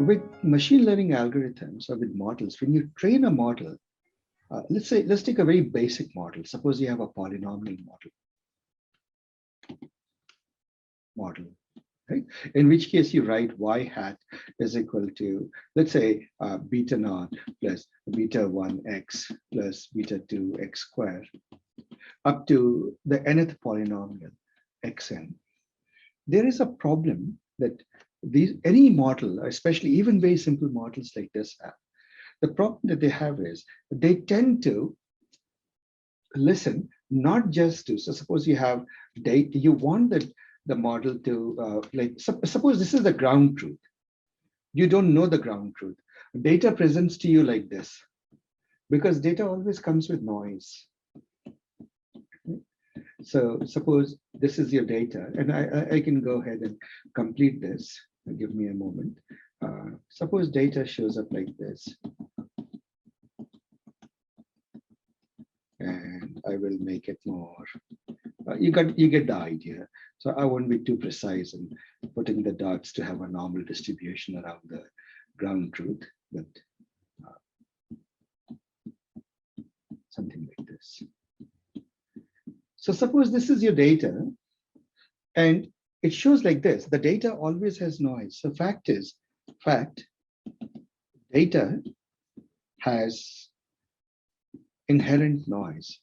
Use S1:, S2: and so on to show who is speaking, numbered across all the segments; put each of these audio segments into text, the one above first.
S1: with machine learning algorithms or with models, when you train a model, let's take a very basic model. Suppose you have a polynomial model, right? In which case you write y hat is equal to, let's say, beta naught plus beta 1x plus beta 2x squared up to the nth polynomial xn. There is a problem that any model, especially even very simple models like this have, the problem that they have is they tend to listen not just to, so suppose you have data, you want the model to, suppose this is the ground truth. You don't know the ground truth. Data presents to you like this, because data always comes with noise. So suppose this is your data, and I can go ahead and complete this. Give me a moment. Suppose data shows up like this. And I will make it more. You get the idea. So I won't be too precise in putting the dots to have a normal distribution around the ground truth, but something like this. So suppose this is your data, and it shows like this. The data always has noise. So data has inherent noise.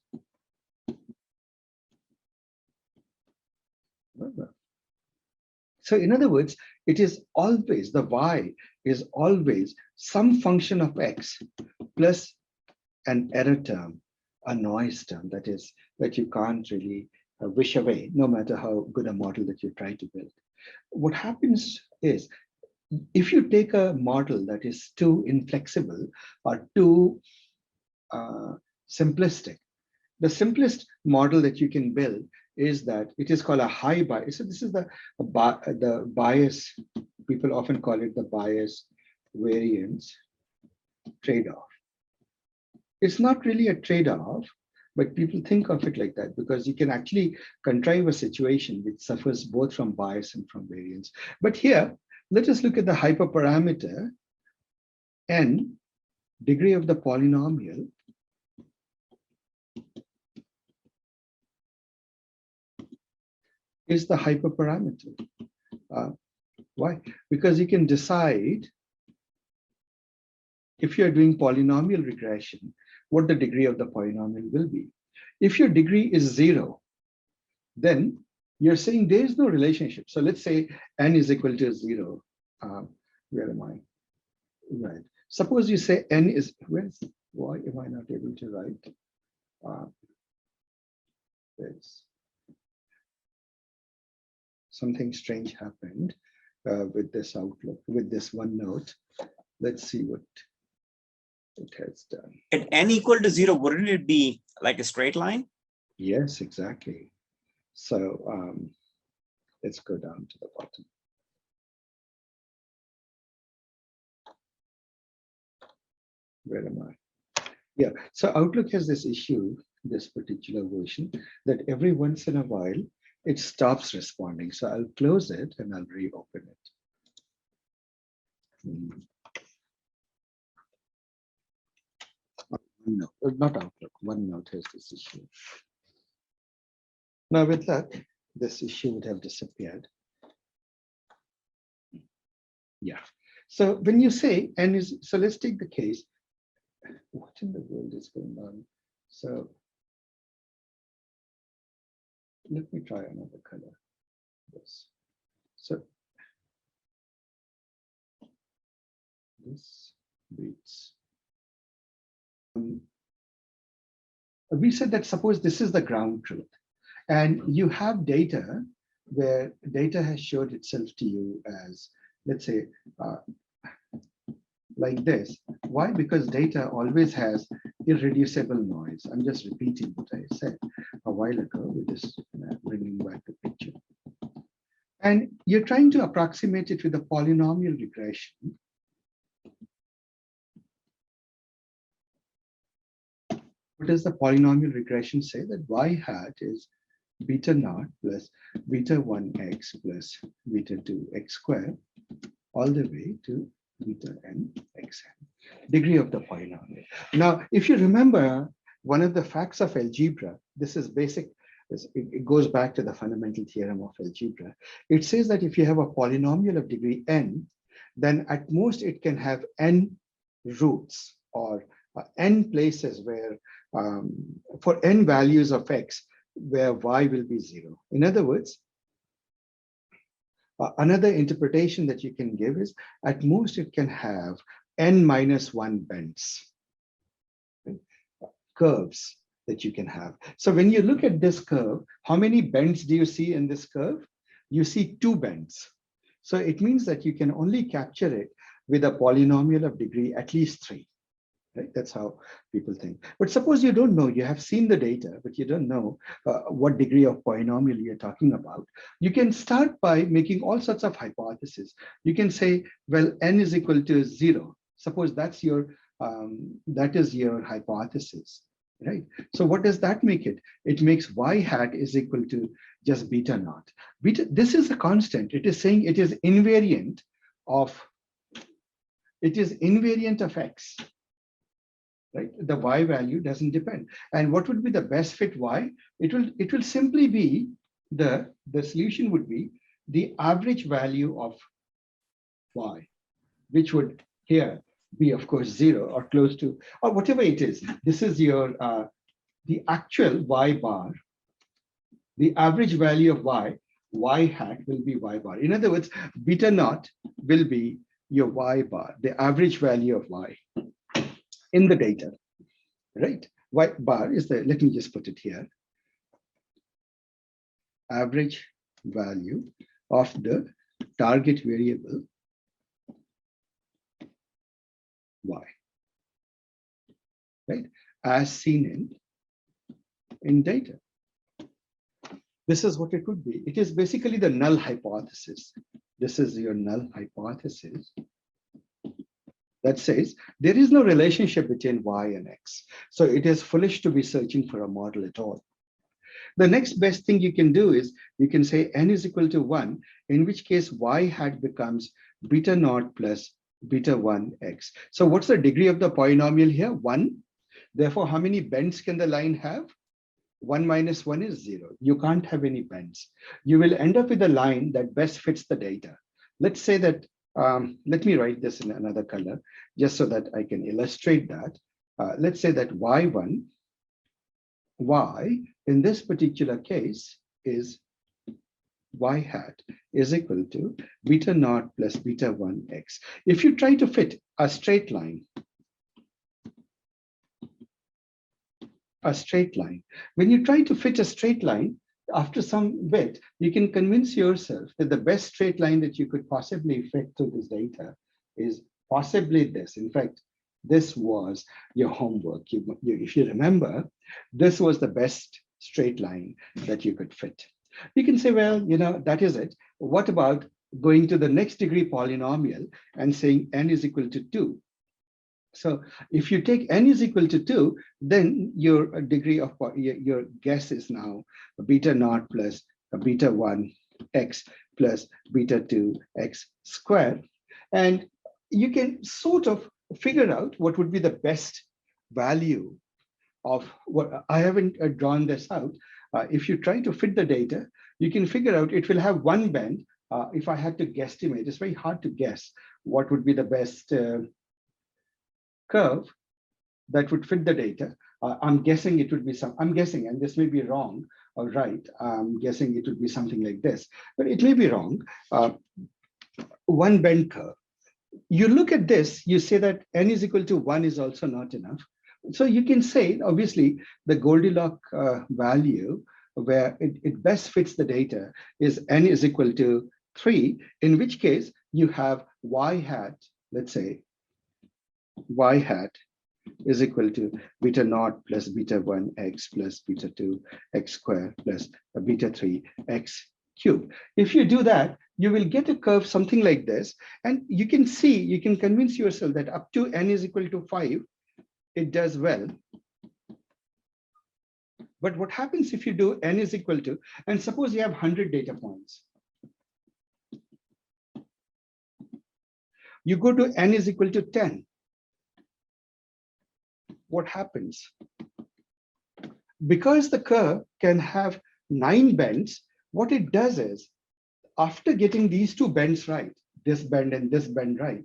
S1: So in other words, it is always, the y is always some function of x plus an error term, a noise term that you can't really wish away, no matter how good a model that you try to build. What happens is, if you take a model that is too inflexible or too simplistic, the simplest model that you can build is that it is called a high bias. So this is the bias, people often call it the bias variance trade-off. It's not really a trade-off, but people think of it like that because you can actually contrive a situation which suffers both from bias and from variance. But here, let us look at the hyperparameter n, degree of the polynomial, is the hyperparameter. Why? Because you can decide, if you're doing polynomial regression, what the degree of the polynomial will be. If your degree is 0, then you're saying there is no relationship. So let's say n is equal to 0. Where am I? Right. Suppose you say n is, why am I not able to write this? Something strange happened with this Outlook, with this OneNote. Let's see what it has done.
S2: At n equal to 0, wouldn't it be like a straight line?
S1: Yes, exactly. So let's go down to the bottom. Where am I? Yeah, so Outlook has this issue, this particular version, that every once in a while, it stops responding. So I'll close it and I'll reopen it. No, not Outlook. OneNote has this issue. Now with that, this issue would have disappeared. Yeah. So when you say n is, so let's take the case. What in the world is going on? So let me try another color. This. So this beats. We said that suppose this is the ground truth, and you have data where data has showed itself to you as, let's say, like this. Why? Because data always has irreducible noise. I'm just repeating what I said a while ago with this, bringing back the picture. And you're trying to approximate it with a polynomial regression. What does the polynomial regression say? That y hat is beta naught plus beta 1x plus beta 2x squared all the way to beta n xn, degree of the polynomial. Now, if you remember, one of the facts of algebra, this is basic, it goes back to the fundamental theorem of algebra. It says that if you have a polynomial of degree n, then at most it can have n roots, or n places where, for n values of x, where y will be 0. In other words, another interpretation that you can give is, at most it can have n minus 1 bends, right? Curves that you can have. So when you look at this curve, how many bends do you see in this curve? You see 2 bends. So it means that you can only capture it with a polynomial of degree at least 3. Right? That's how people think. But suppose you don't know, you have seen the data, but you don't know what degree of polynomial you're talking about. You can start by making all sorts of hypotheses. You can say, well, n is equal to 0. Suppose that is your hypothesis, right? So what does that make it? It makes y hat is equal to just beta naught. Beta, this is a constant. It is saying it is invariant of x. Right? The y value doesn't depend. And what would be the best fit y? It will simply be the solution would be the average value of y, which would here be, of course, 0 or close to, or whatever it is. This is your the actual y bar. The average value of y hat will be y bar. In other words, beta naught will be your y bar, the average value of y in the data, right? Y bar is the, let me just put it here, average value of the target variable y, right? As seen in data. This is what it would be. It is basically the null hypothesis. This is your null hypothesis that says there is no relationship between y and x. So it is foolish to be searching for a model at all. The next best thing you can do is you can say n is equal to 1, in which case y hat becomes beta naught plus beta 1 x. So what's the degree of the polynomial here? 1. Therefore, how many bends can the line have? 1 minus 1 is 0. You can't have any bends. You will end up with a line that best fits the data. Let's say that, let me write this in another color, just so that I can illustrate that. Let's say that y1, y in this particular case is y hat is equal to beta naught plus beta 1 x. If you try to fit a straight line, when you try to fit a straight line, after some bit, you can convince yourself that the best straight line that you could possibly fit to this data is possibly this. In fact, this was your homework. If you remember, this was the best straight line that you could fit. You can say, well, that is it. What about going to the next degree polynomial and saying n is equal to 2? So if you take n is equal to 2, then your degree of your guess is now beta naught plus beta 1 x plus beta 2 x squared. And you can sort of figure out what would be the best value of what. I haven't drawn this out. If you try to fit the data, you can figure out it will have 1 bend. If I had to guesstimate, it's very hard to guess what would be the best curve that would fit the data. I'm guessing it would be I'm guessing, and this may be wrong or right. I'm guessing it would be something like this, but it may be wrong. 1 bend curve. You look at this, you say that n is equal to 1 is also not enough. So you can say, obviously, the Goldilocks value where it best fits the data is n is equal to 3, in which case you have y hat, let's say, y hat is equal to beta naught plus beta 1 x plus beta 2 x squared plus beta 3 x cubed. If you do that, you will get a curve something like this. And you can see, you can convince yourself that up to n is equal to 5, it does well. But what happens if you do n is equal to, and suppose you have 100 data points. You go to n is equal to 10. What happens? Because the curve can have 9 bends, what it does is, after getting these 2 bends right, this bend and this bend right,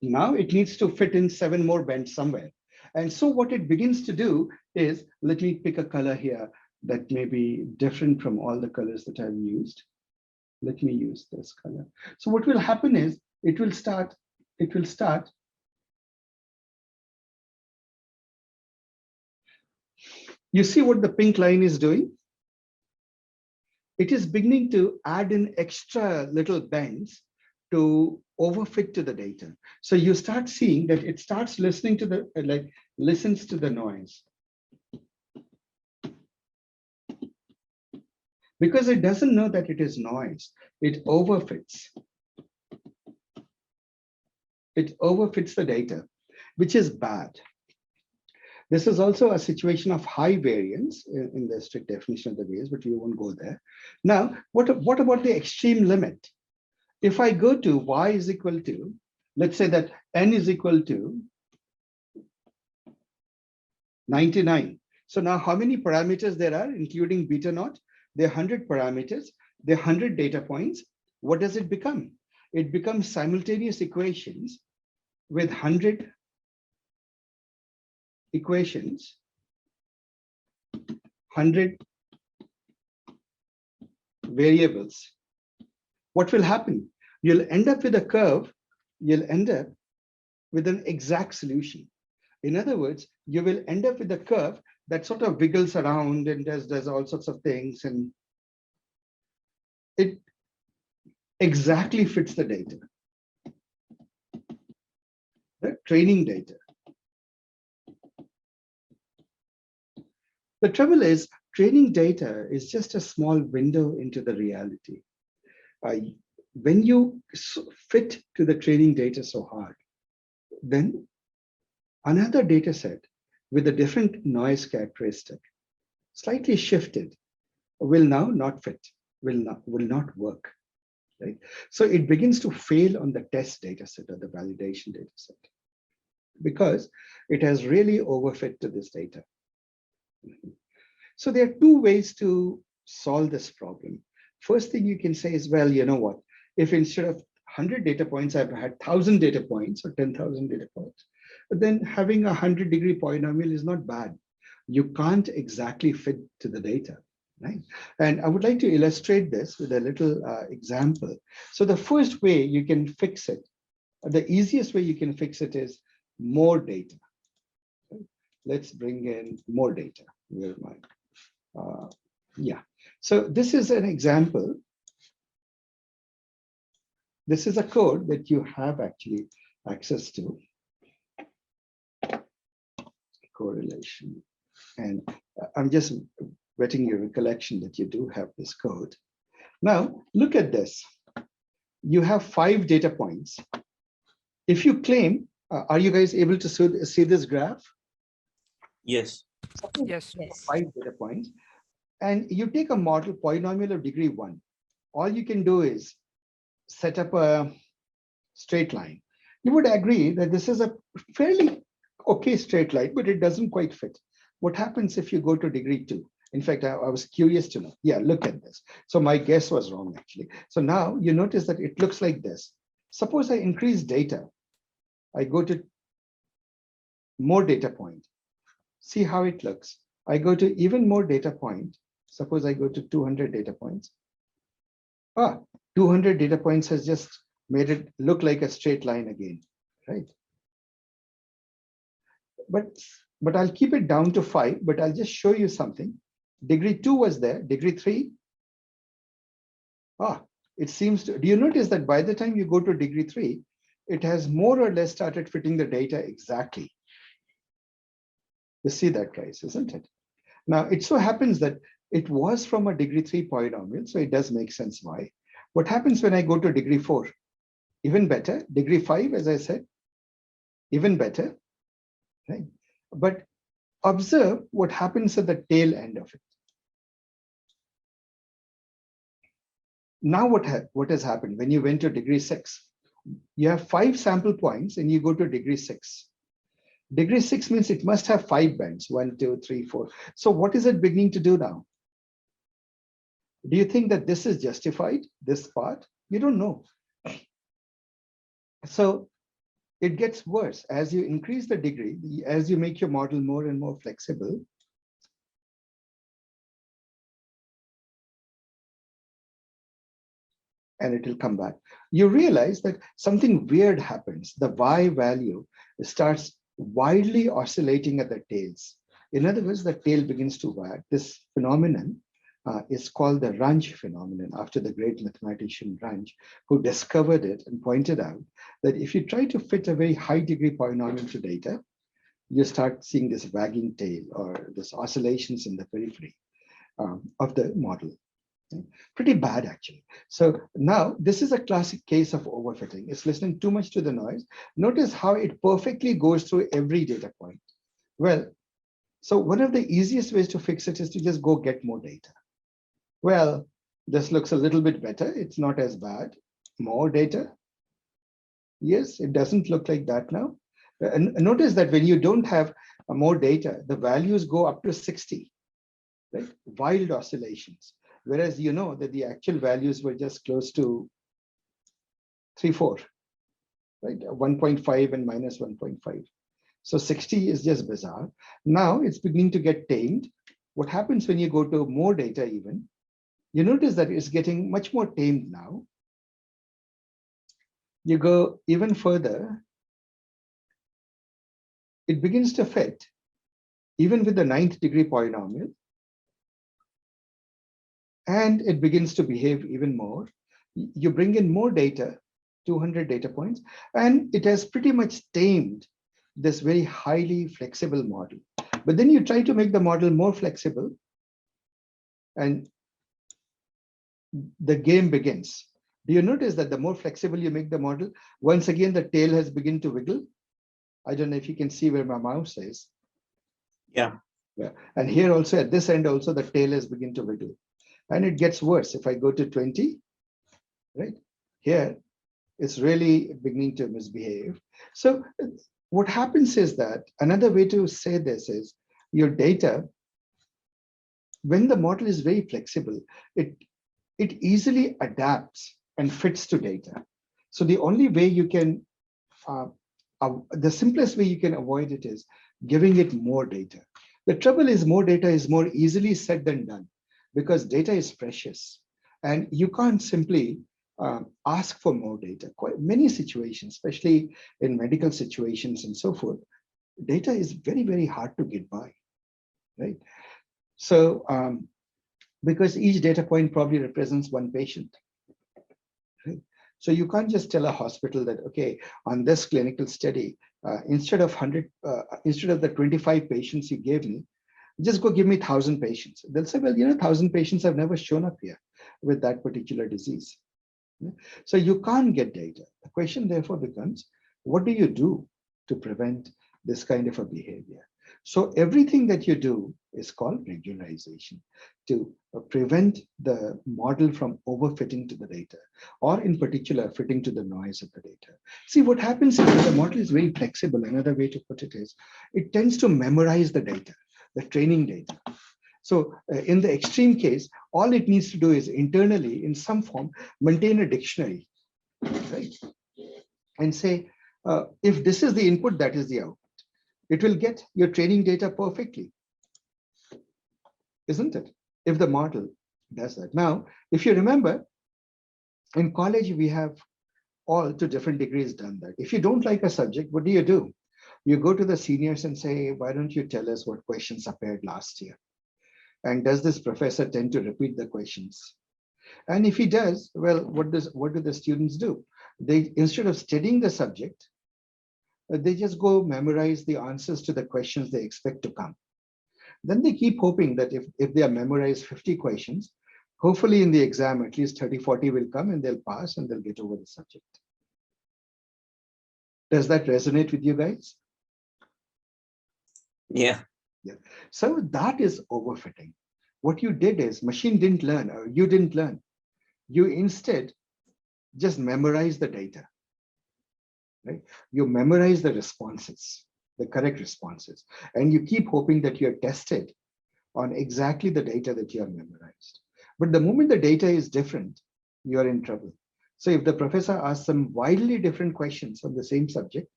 S1: now it needs to fit in 7 more bends somewhere. And so what it begins to do is, let me pick a color here that may be different from all the colors that I've used. Let me use this color. So what will happen is, it will start. You see what the pink line is doing? It is beginning to add in extra little bends to overfit to the data. So you start seeing that it starts listening to the, listens to the noise. Because it doesn't know that it is noise, it overfits. It overfits the data, which is bad. This is also a situation of high variance in the strict definition of the Bayes, but we won't go there. Now, what about the extreme limit? If I go to y is equal to, let's say that n is equal to 99. So now how many parameters there are, including beta naught? There are 100 parameters, there are 100 data points. What does it become? It becomes simultaneous equations with 100 equations, 100 variables. What will happen? You'll end up with a curve, you'll end up with an exact solution. In other words, you will end up with a curve that sort of wiggles around and does all sorts of things, and it exactly fits the data, the training data. The trouble is, training data is just a small window into the reality. When you fit to the training data so hard, then another data set with a different noise characteristic, slightly shifted, will now not fit, will not work, right? So it begins to fail on the test data set or the validation data set because it has really overfit to this data. So there are 2 ways to solve this problem. First thing you can say is, well, you know what? If instead of 100 data points, I've had 1,000 data points or 10,000 data points, then having a 100-degree polynomial is not bad. You can't exactly fit to the data, right? And I would like to illustrate this with a little example. So the first way you can fix it, the easiest way you can fix it is more data. Let's bring in more data. Where am I? Yeah, so this is an example. This is a code that you have actually access to. Correlation. And I'm just whetting your recollection that you do have this code. Now, look at this. You have 5 data points. If you claim, are you guys able to see this graph?
S2: Yes.
S3: Yes.
S1: 5 data points. And you take a model polynomial of degree 1. All you can do is set up a straight line. You would agree that this is a fairly okay straight line, but it doesn't quite fit. What happens if you go to degree 2? In fact, I was curious to know. Yeah, look at this. So my guess was wrong, actually. So now you notice that it looks like this. Suppose I increase data. I go to more data point. See how it looks. I go to even more data point. Suppose I go to 200 data points. 200 data points has just made it look like a straight line again, right? But I'll keep it down to 5, but I'll just show you something. Degree 2 was there, degree 3. It seems to, do you notice that by the time you go to degree 3, it has more or less started fitting the data exactly. You see that, guys, isn't it? Now, it so happens that it was from a degree 3 polynomial, so it does make sense why. What happens when I go to degree 4? Even better. Degree 5, as I said, even better, right? But observe what happens at the tail end of it. Now what has happened when you went to degree 6? You have 5 sample points and you go to degree 6. Degree 6 means it must have 5 bands, 1, 2, 3, 4. So what is it beginning to do now? Do you think that this is justified, this part? You don't know. So it gets worse as you increase the degree, as you make your model more and more flexible. And it will come back. You realize that something weird happens. The Y value starts wildly oscillating at the tails. In other words, the tail begins to wag. This phenomenon is called the Runge phenomenon, after the great mathematician Runge, who discovered it and pointed out that if you try to fit a very high degree polynomial to data, you start seeing this wagging tail or this oscillations in the periphery of the model. Pretty bad, actually. So now this is a classic case of overfitting. It's listening too much to the noise. Notice how it perfectly goes through every data point. Well, so one of the easiest ways to fix it is to just go get more data. Well, this looks a little bit better. It's not as bad. More data. Yes, it doesn't look like that now. And notice that when you don't have more data, the values go up to 60, right? Wild oscillations. Whereas you know that the actual values were just close to 3, 4, right? 1.5 and minus 1.5. So 60 is just bizarre. Now it's beginning to get tamed. What happens when you go to more data even, you notice that it's getting much more tamed now. You go even further, it begins to fit, even with the 9th degree polynomial. And it begins to behave even more. You bring in more data, 200 data points, and it has pretty much tamed this very highly flexible model. But then you try to make the model more flexible, and the game begins. Do you notice that the more flexible you make the model, once again, the tail has begun to wiggle? I don't know if you can see where my mouse is.
S2: Yeah.
S1: Yeah. And here also at this end also, the tail has begun to wiggle. And it gets worse. If I go to 20, right here, it's really beginning to misbehave. So what happens is that another way to say this is your data, when the model is very flexible, it easily adapts and fits to data. So the only way you can, the simplest way you can avoid it is giving it more data. The trouble is more data is more easily said than done, because data is precious and you can't simply ask for more data. Quite many situations, especially in medical situations and so forth, data is very, very hard to get by, right? So because each data point probably represents one patient, right? So you can't just tell a hospital that, okay, on this clinical study, instead of the 25 patients you gave me, just go give me 1,000 patients. They'll say, well, 1,000 patients have never shown up here with that particular disease. So you can't get data. The question therefore becomes, what do you do to prevent this kind of a behavior? So everything that you do is called regularization, to prevent the model from overfitting to the data, or in particular, fitting to the noise of the data. See, what happens is that the model is very flexible. Another way to put it is, it tends to memorize the data, the training data. So in the extreme case, all it needs to do is internally, in some form, maintain a dictionary, right? And say, if this is the input, that is the output. It will get your training data perfectly, isn't it? If the model does that. Now, if you remember, in college, we have all to different degrees done that. If you don't like a subject, what do? You go to the seniors and say, why don't you tell us what questions appeared last year? And does this professor tend to repeat the questions? And if he does, well, what do the students do? They, instead of studying the subject, they just go memorize the answers to the questions they expect to come. Then they keep hoping that if they are memorized 50 questions, hopefully in the exam, at least 30, 40 will come and they'll pass and they'll get over the subject. Does that resonate with you guys?
S2: Yeah.
S1: Yeah. So that is overfitting. What you did is machine didn't learn, or you didn't learn. You instead just memorize the data. right? You memorize the responses, the correct responses, and you keep hoping that you're tested on exactly the data that you have memorized. But the moment the data is different, you're in trouble. So if the professor asks some wildly different questions on the same subject,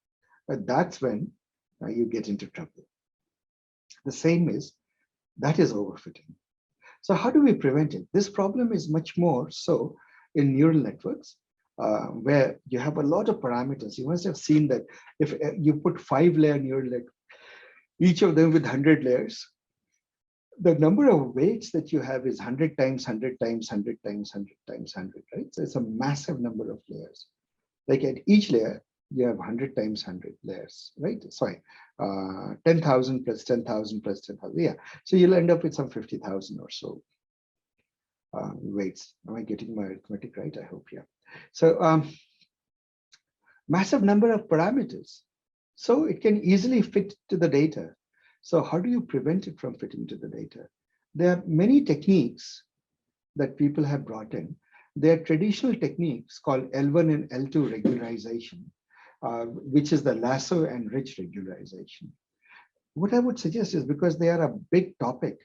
S1: that's when you get into trouble. The same is, that is overfitting. So how do we prevent it? This problem is much more so in neural networks, where you have a lot of parameters. You must have seen that if you put 5-layer neural network, each of them with 100 layers, the number of weights that you have is 100 times 100 times 100 times 100 times 100, right? So it's a massive number of layers. Like at each layer, you have 100 times 100 layers, right? Sorry, 10,000 plus 10,000 plus 10,000. Yeah, so you'll end up with some 50,000 or so weights. Am I getting my arithmetic right? I hope, yeah. So massive number of parameters. So it can easily fit to the data. So how do you prevent it from fitting to the data? There are many techniques that people have brought in. There are traditional techniques called L1 and L2 regularization, which is the lasso and ridge regularization. What I would suggest is, because they are a big topic,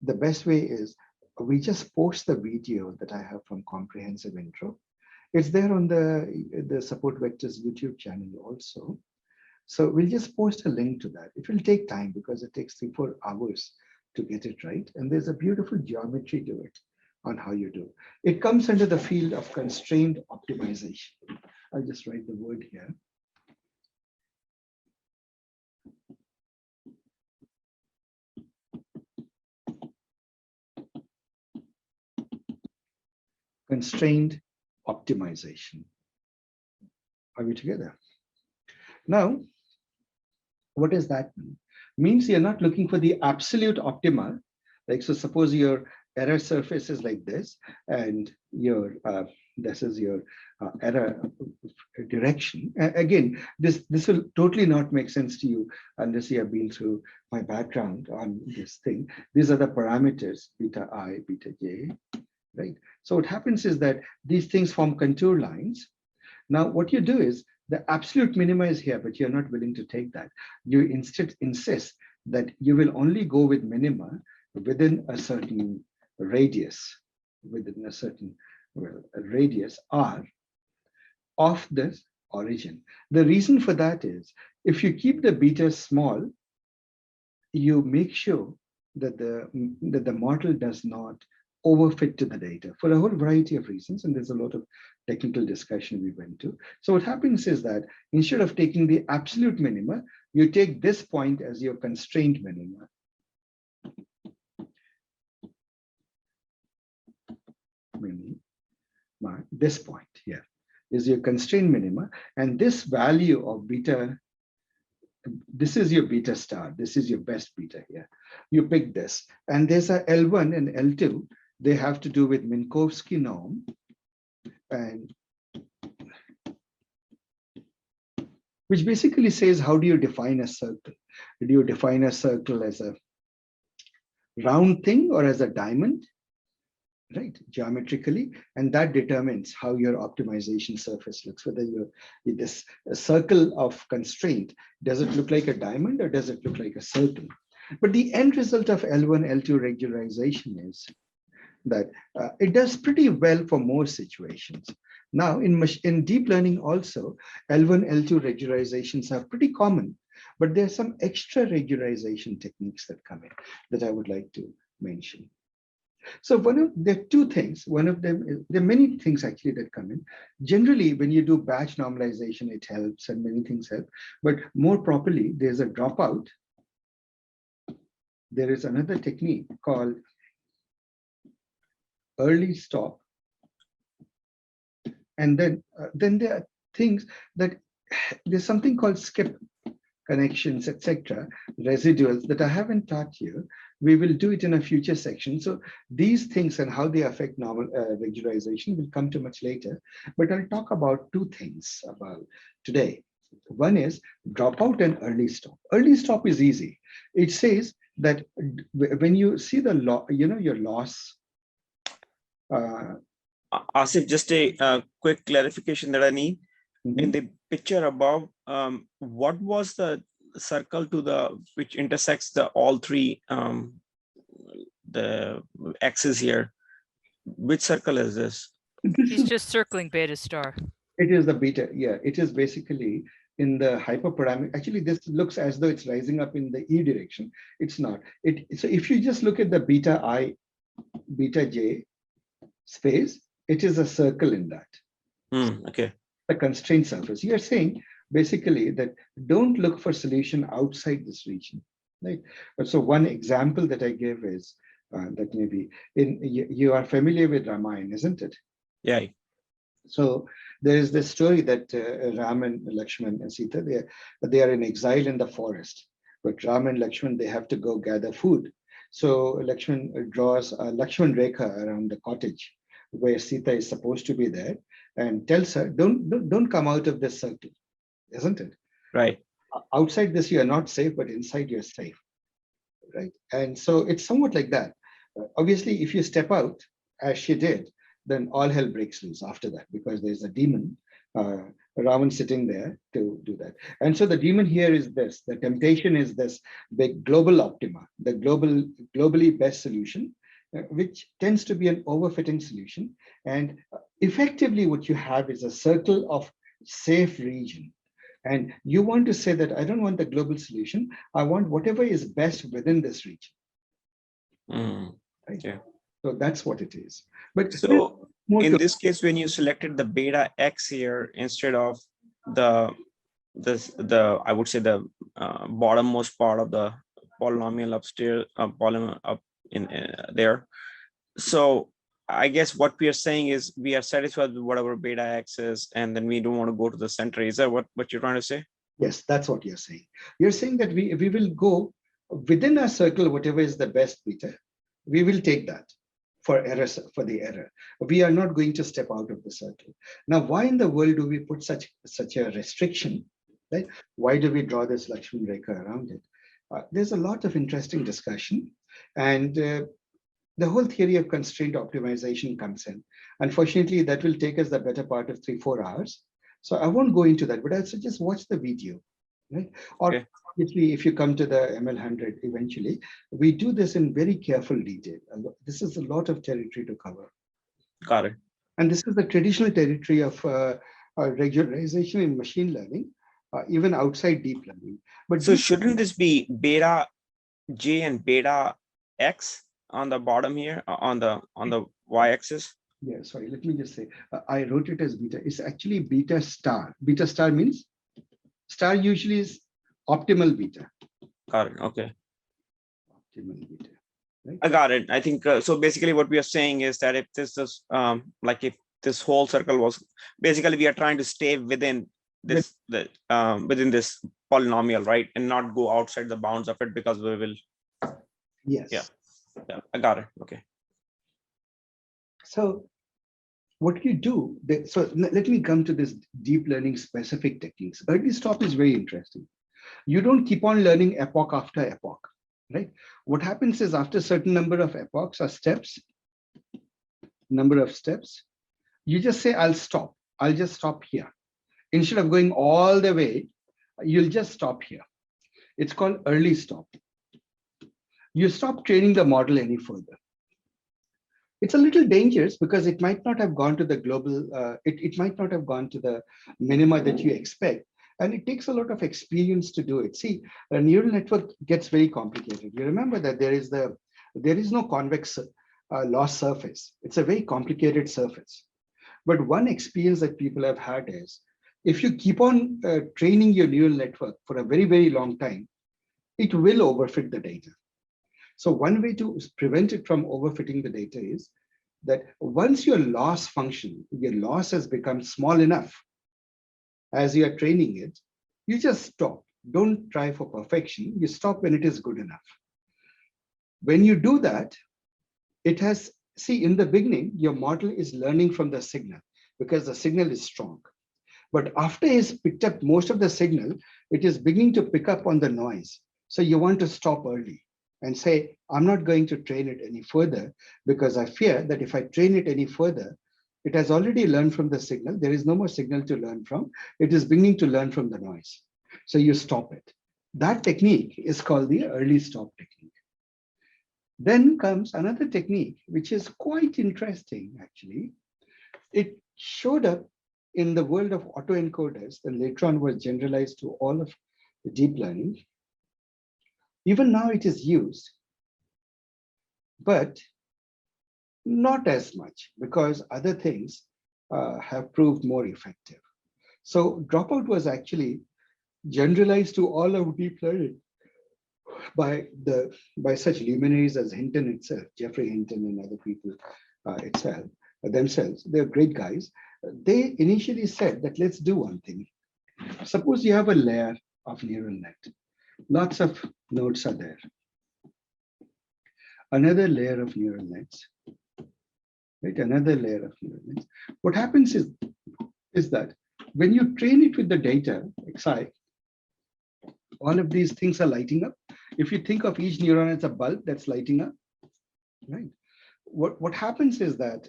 S1: the best way is we just post the video that I have from Comprehensive Intro. It's there on the Support Vectors YouTube channel also. So we'll just post a link to that. It will take time because it takes 3-4 hours to get it right. And there's a beautiful geometry to it on how you do. It comes under the field of constrained optimization. I'll just write the word here. Constrained optimization. Are we together? Now, what does that mean? Means you're not looking for the absolute optima. Like, so suppose your error surface is like this, and your this is your error direction. Again, this will totally not make sense to you unless you have been through my background on this thing. These are the parameters, beta I, beta j, right? So what happens is that these things form contour lines. Now, what you do is, the absolute minima is here, but you're not willing to take that. You instead insist that you will only go with minima within a certain radius, within a certain radius R of the origin. The reason for that is, if you keep the beta small, you make sure that the model does not overfit to the data for a whole variety of reasons, and there's a lot of technical discussion we went to. So what happens is that instead of taking the absolute minima, you take this point as your constraint minima. This point here is your constraint minima, and this value of beta, this is your beta star, this is your best beta here. You pick this, and there's a L1 and L2. They have to do with Minkowski norm, and which basically says, how do you define a circle? Do you define a circle as a round thing or as a diamond? Right, geometrically, and that determines how your optimization surface looks, whether you're in this circle of constraint, does it look like a diamond or does it look like a circle? But the end result of L1, L2 regularization is that it does pretty well for most situations. Now, in deep learning also, L1, L2 regularizations are pretty common, but there are some extra regularization techniques that come in that I would like to mention. So there are two things. One of them is, there are many things actually that come in. Generally, when you do batch normalization, it helps and many things help. But more properly, there's a dropout. There is another technique called early stop. And then there are things that there's something called skip connections, etc., residuals that I haven't taught you. We will do it in a future section. So these things and how they affect normal regularization will come to much later. But I'll talk about two things about today. One is dropout and early stop. Early stop is easy. It says that when you see the your loss.
S2: Asif, just a quick clarification that I need. in the picture above, what was the circle to the which intersects the all three the axes here? Which circle is this?
S3: He's just circling beta star.
S1: It is the beta. Yeah, it is basically in the hyperparameter. Actually, this looks as though it's rising up in the E direction. It's not. So if you just look at the beta I, beta J space, it is a circle in that.
S2: Okay.
S1: The constraint surface. You're saying basically that don't look for solution outside this region, right? So one example that I give is that maybe you are familiar with Ramayana, isn't it?
S2: Yeah.
S1: So there is this story that Ram and Lakshman and Sita, they are in exile in the forest, but Ram and Lakshman, they have to go gather food. So Lakshman draws a Lakshman Rekha around the cottage where Sita is supposed to be there and tells her, don't come out of this circle, isn't it?
S2: Right.
S1: Outside this, you are not safe, but inside you're safe, right? And so it's somewhat like that. Obviously, if you step out, as she did, then all hell breaks loose after that, because there's a demon, Ravan sitting there to do that. And so the demon here is this, the temptation is this big global optima, the globally best solution, which tends to be an overfitting solution. And effectively what you have is a circle of safe region. And you want to say that I don't want the global solution, I want whatever is best within this region. Right?
S2: Yeah.
S1: So that's what it is. But
S2: so in this case, when you selected the beta X here instead of the I would say the bottommost part of the polynomial upstairs, polynomial up in there. So I guess what we are saying is we are satisfied with whatever beta X is, and then we don't want to go to the center. Is that what you're trying to say?
S1: Yes, that's what you're saying. You're saying that we will go within a circle, whatever is the best beta, we will take that for the error. We are not going to step out of the circle. Now, why in the world do we put such a restriction, right? Why do we draw this Lakshman Rekha around it? There's a lot of interesting discussion, and the whole theory of constraint optimization comes in. Unfortunately, that will take us the better part of 3-4 hours. So I won't go into that, but I'd suggest watch the video, right? Or
S2: okay.
S1: Obviously, if you come to the ML-100 eventually, we do this in very careful detail. This is a lot of territory to cover.
S2: Got it.
S1: And this is the traditional territory of regularization in machine learning, even outside deep learning. But
S2: so shouldn't this be beta J and beta X on the bottom here, on the y-axis?
S1: Yeah, sorry, let me just say, I wrote it as beta. It's actually beta star. Beta star means star usually is optimal beta.
S2: Got it. Okay.
S1: Optimal beta. Right?
S2: I got it. I think so. Basically, what we are saying is that if this is like if this whole circle was basically we are trying to stay within this within this polynomial, right, and not go outside the bounds of it, because we will.
S1: Yes.
S2: Yeah. I got it. Okay.
S1: So what you do, so let me come to this deep learning specific techniques. Early stop is very interesting. You don't keep on learning epoch after epoch, right? What happens is after a certain number of epochs or steps, you just say, I'll stop. I'll just stop here. Instead of going all the way, you'll just stop here. It's called early stop. You stop training the model any further. It's a little dangerous because it might not have gone to the global, it might not have gone to the minima that you expect. And it takes a lot of experience to do it. See, a neural network gets very complicated. You remember that there is no convex loss surface. It's a very complicated surface. But one experience that people have had is, if you keep on training your neural network for a very, very long time, it will overfit the data. So one way to prevent it from overfitting the data is that once your loss function, your loss has become small enough as you are training it, you just stop. Don't try for perfection. You stop when it is good enough. When you do that, it has, see, in the beginning, your model is learning from the signal because the signal is strong. But after it's picked up most of the signal, it is beginning to pick up on the noise. So you want to stop early and say, I'm not going to train it any further because I fear that if I train it any further, It has already learned from the signal. There is no more signal to learn from. It is beginning to learn from the noise. So you stop it. That technique is called the early stop technique. Then comes another technique, which is quite interesting, actually. It showed up in the world of autoencoders, and later on was generalized to all of the deep learning. Even now it is used, but not as much because other things have proved more effective. So dropout was actually generalized to all of deep learning by such luminaries as Hinton itself, Jeffrey Hinton and other people themselves. They're great guys. They initially said that let's do one thing. Suppose you have a layer of neural net. Lots of nodes are there. Another layer of neural nets, right? Another layer of neural nets. What happens is that when you train it with the data, Xi, all of these things are lighting up. If you think of each neuron as a bulb that's lighting up, right? What happens is that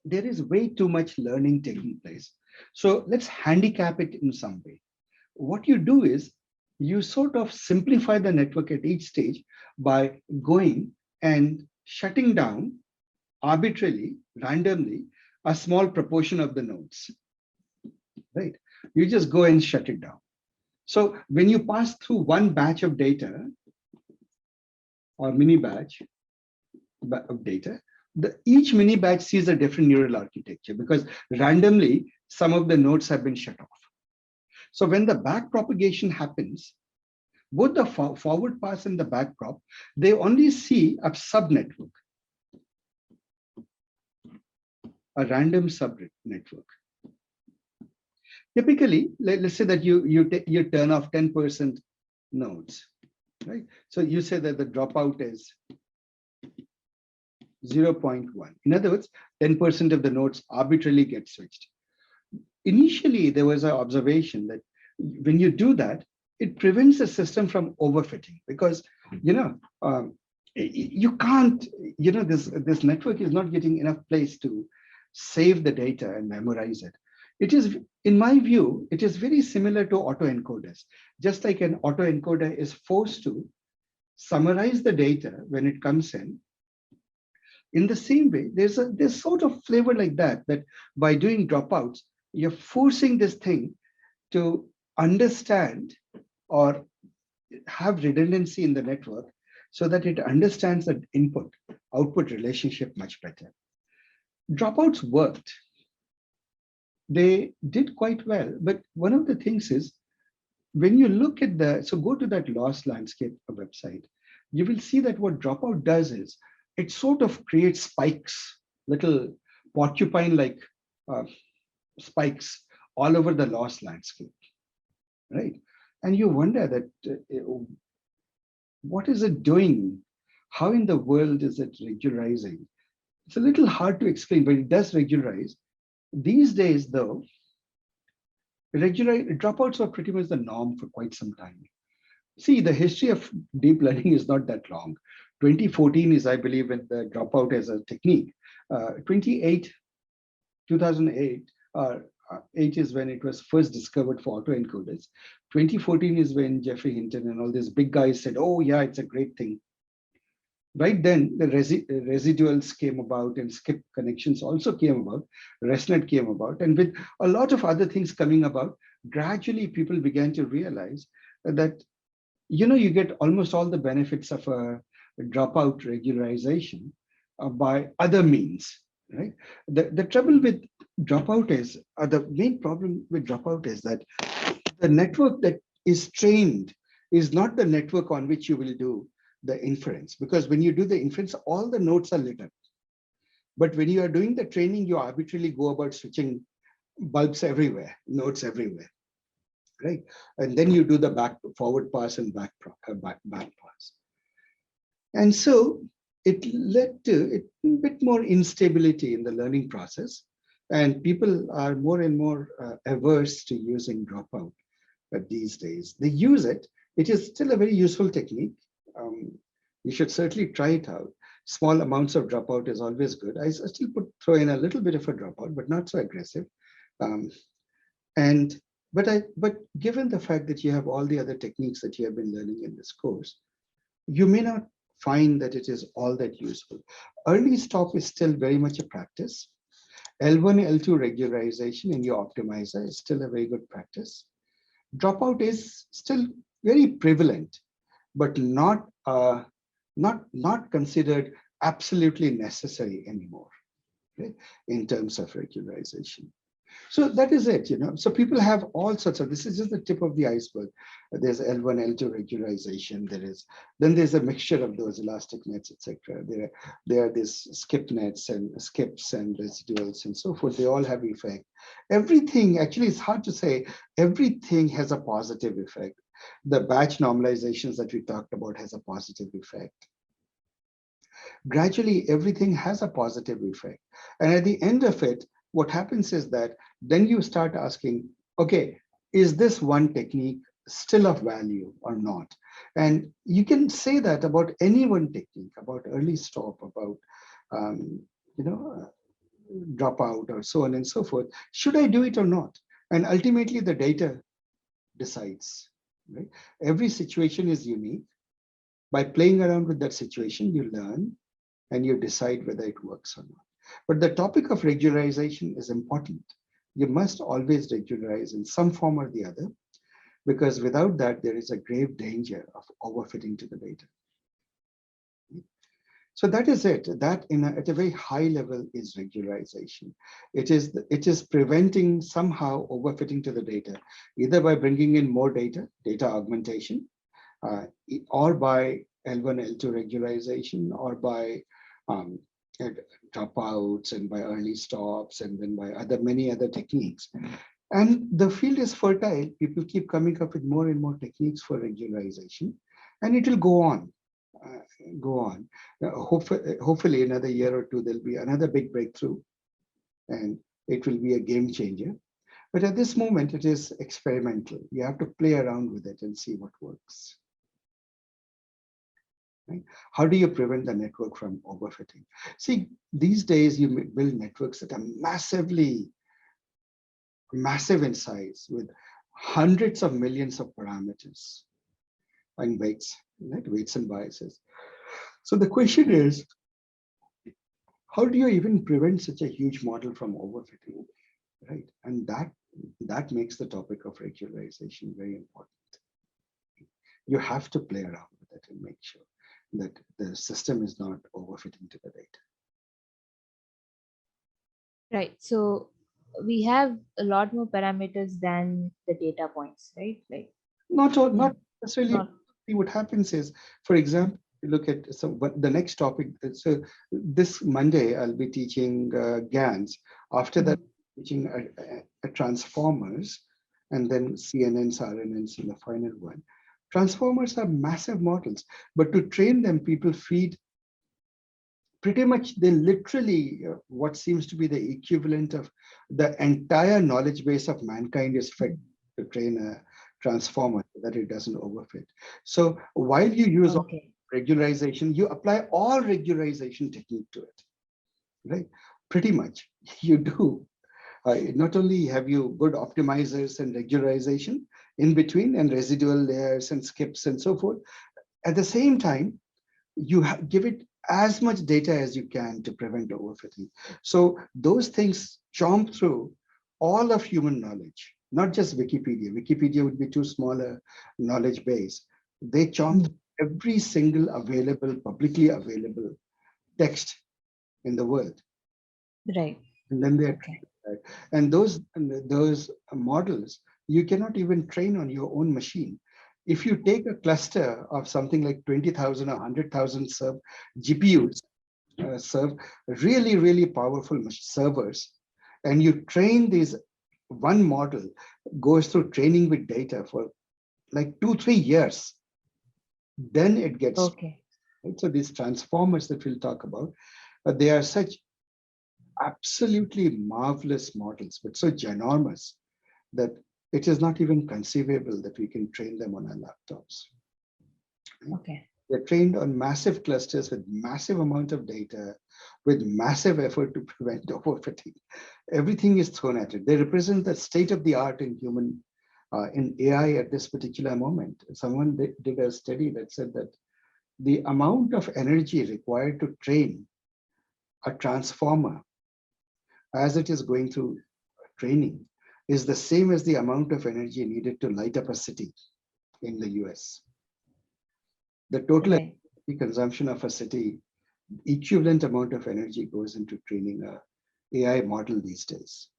S1: there is way too much learning taking place. So let's handicap it in some way. What you do is you sort of simplify the network at each stage by going and shutting down arbitrarily, randomly, a small proportion of the nodes, right? You just go and shut it down. So when you pass through one batch of data or mini batch of data, each mini batch sees a different neural architecture because randomly some of the nodes have been shut off. So when the back propagation happens, both the forward pass and the back prop, they only see a subnetwork, a random subnetwork. Typically, let's say that you turn off 10% nodes, right? So you say that the dropout is 0.1. In other words, 10% of the nodes arbitrarily get switched. Initially, there was an observation that when you do that, it prevents the system from overfitting because, you can't, this network is not getting enough place to save the data and memorize it. It is, in my view, it is very similar to autoencoders. Just like an autoencoder is forced to summarize the data when it comes in the same way, there's sort of flavor like that by doing dropouts, you're forcing this thing to understand or have redundancy in the network so that it understands the input-output relationship much better. Dropouts worked. They did quite well, but one of the things is, when you look at so go to that loss landscape website, you will see that what dropout does is, it sort of creates spikes, little porcupine-like spikes all over the loss landscape, right? And you wonder that, what is it doing? How in the world is it regularizing? It's a little hard to explain, but it does regularize. These days, though, dropouts are pretty much the norm for quite some time. See, the history of deep learning is not that long. 2014 is, I believe, when the dropout as a technique. 2008 8 is when it was first discovered for autoencoders. 2014 is when Jeffrey Hinton and all these big guys said, oh yeah, it's a great thing. Right then, the residuals came about and skip connections also came about, ResNet came about, and with a lot of other things coming about, gradually people began to realize that, you get almost all the benefits of a dropout regularization by other means, right? The trouble with dropout is, the main problem with dropout is that the network that is trained is not the network on which you will do the inference, because when you do the inference, all the nodes are lit up. But when you are doing the training, you arbitrarily go about switching bulbs everywhere, nodes everywhere, right? And then you do the forward pass and back pass. And so it led to a bit more instability in the learning process. And people are more and more averse to using dropout these days. They use it. It is still a very useful technique. You should certainly try it out. Small amounts of dropout is always good. I still throw in a little bit of a dropout, but not so aggressive. Um, and but given the fact that you have all the other techniques that you have been learning in this course, you may not find that it is all that useful. Early stop is still very much a practice. L1, L2 regularization in your optimizer is still a very good practice. Dropout is still very prevalent, but not considered absolutely necessary anymore, okay, in terms of regularization. So that is it, So people have all sorts of, this is just the tip of the iceberg. There's L1, L2 regularization. Then there's a mixture of those elastic nets, etc. There are these skip nets and skips and residuals and so forth. They all have effect. Everything, actually, it's hard to say. Everything has a positive effect. The batch normalizations that we talked about has a positive effect. Gradually, everything has a positive effect. And at the end of it, what happens is that then you start asking, okay, is this one technique still of value or not? And you can say that about any one technique, about early stop, about you know, dropout, or so on and so forth. Should I do it or not? And ultimately, the data decides. Right? Every situation is unique. By playing around with that situation, you learn and you decide whether it works or not. But the topic of regularization is important. You must always regularize in some form or the other, because without that, there is a grave danger of overfitting to the data. So that is it. That at a very high level is regularization. It is preventing somehow overfitting to the data, either by bringing in more data augmentation, or by L1, L2 regularization, or by dropouts, and by early stops, and then by many other techniques. And the field is fertile. People keep coming up with more and more techniques for regularization, and it will go on. Hopefully, another year or two, there'll be another big breakthrough, and it will be a game changer. But at this moment, it is experimental. You have to play around with it and see what works. Right? How do you prevent the network from overfitting? See, these days you build networks that are massive in size, with hundreds of millions of parameters and weights, right? Weights and biases. So the question is, how do you even prevent such a huge model from overfitting, right? And that makes the topic of regularization very important. You have to play around with it and make sure that the system is not overfitting to the data.
S4: Right. So we have a lot more parameters than the data points, right? Like
S1: not necessarily.
S4: not.
S1: What happens is, for example, you look at the next topic. So this Monday, I'll be teaching GANs. After that, teaching transformers, and then CNNs, RNNs in the final one. Transformers are massive models, but to train them, people feed pretty much, they literally, what seems to be the equivalent of the entire knowledge base of mankind is fed to train a transformer so that it doesn't overfit. So while you use regularization, you apply all regularization technique to it, right? Pretty much you do. Not only have you good optimizers and regularization in between, and residual layers and skips and so forth, at the same time, you give it as much data as you can to prevent overfitting. So those things chomp through all of human knowledge, not just Wikipedia. Wikipedia would be too small a knowledge base. They chomp every single publicly available text in the world.
S4: Right.
S1: And then they're trained. And those models, you cannot even train on your own machine. If you take a cluster of something like 20,000 or 100,000 GPUs, serve really, really powerful servers, and you train these, one model goes through training with data for like 2-3 years, then it gets
S4: okay.
S1: Right? So these transformers that we'll talk about, they are such absolutely marvelous models, but so ginormous that it is not even conceivable that we can train them on our laptops.
S4: Okay.
S1: They're trained on massive clusters with massive amount of data, with massive effort to prevent overfitting. Everything is thrown at it. They represent the state of the art in human, in AI at this particular moment. Someone did a study that said that the amount of energy required to train a transformer as it is going through training is the same as the amount of energy needed to light up a city in the US. The total
S4: Right.
S1: energy consumption of a city, equivalent amount of energy goes into training a AI model these days.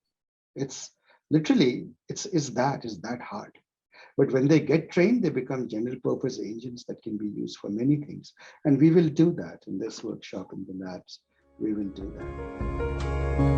S1: It's literally, it's that hard. But when they get trained, they become general purpose engines that can be used for many things. And we will do that in this workshop in the labs. We will do that.